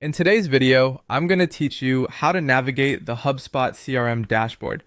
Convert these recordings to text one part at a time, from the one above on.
In today's video, I'm going to teach you how to navigate the HubSpot CRM dashboard.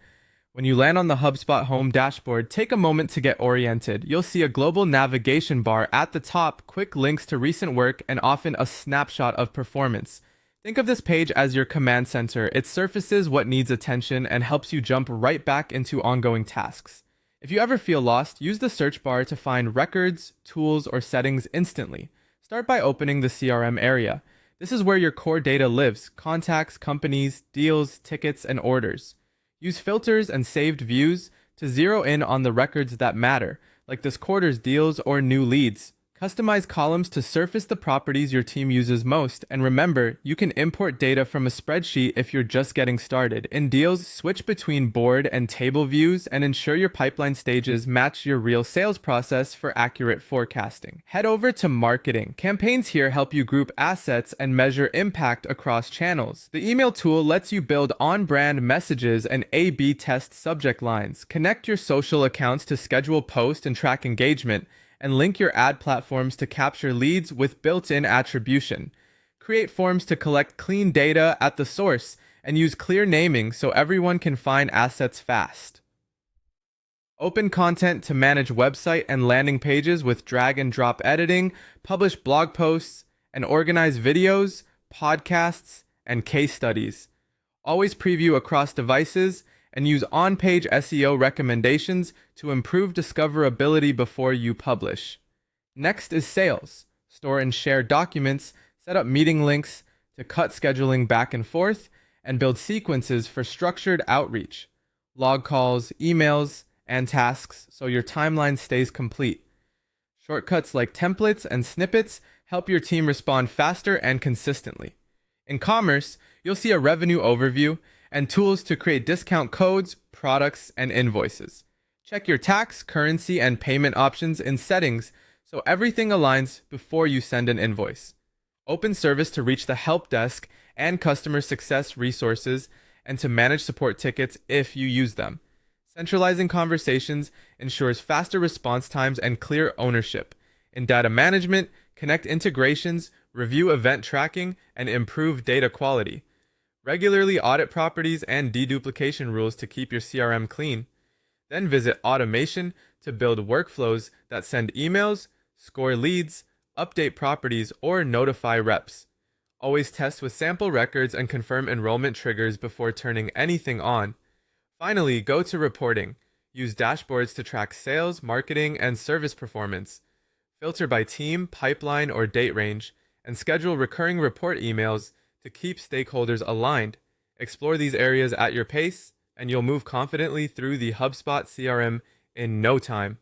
When you land on the HubSpot home dashboard, take a moment to get oriented. You'll see a global navigation bar at the top, quick links to recent work, and often a snapshot of performance. Think of this page as your command center. It surfaces what needs attention and helps you jump right back into ongoing tasks. If you ever feel lost, use the search bar to find records, tools, or settings instantly. Start by opening the CRM area. This is where your core data lives: contacts, companies, deals, tickets, and orders. Use filters and saved views to zero in on the records that matter, like this quarter's deals or new leads. Customize columns to surface the properties your team uses most, and remember, you can import data from a spreadsheet if you're just getting started. In deals, switch between board and table views and ensure your pipeline stages match your real sales process for accurate forecasting. Head over to marketing. Campaigns here help you group assets and measure impact across channels. The email tool lets you build on-brand messages and A/B test subject lines. Connect your social accounts to schedule posts and track engagement, and link your ad platforms to capture leads with built-in attribution. Create forms to collect clean data at the source, and use clear naming so everyone can find assets fast. Open content to manage website and landing pages with drag and drop editing, publish blog posts, and organize videos, podcasts, and case studies. Always preview across devices and use on-page SEO recommendations to improve discoverability before you publish. Next is sales. Store and share documents, set up meeting links to cut scheduling back and forth, and build sequences for structured outreach. Log calls, emails, and tasks so your timeline stays complete. Shortcuts like templates and snippets help your team respond faster and consistently. In commerce, you'll see a revenue overview and tools to create discount codes, products, and invoices. Check your tax, currency, and payment options in settings so everything aligns before you send an invoice. Open service to reach the help desk and customer success resources and to manage support tickets if you use them. Centralizing conversations ensures faster response times and clear ownership. In data management, connect integrations, review event tracking, and improve data quality. Regularly audit properties and deduplication rules to keep your CRM clean. Then visit automation to build workflows that send emails, score leads, update properties, or notify reps. Always test with sample records and confirm enrollment triggers before turning anything on. Finally, go to reporting. Use dashboards to track sales, marketing, and service performance. Filter by team, pipeline, or date range, and schedule recurring report emails to keep stakeholders aligned. Explore these areas at your pace, and you'll move confidently through the HubSpot CRM in no time.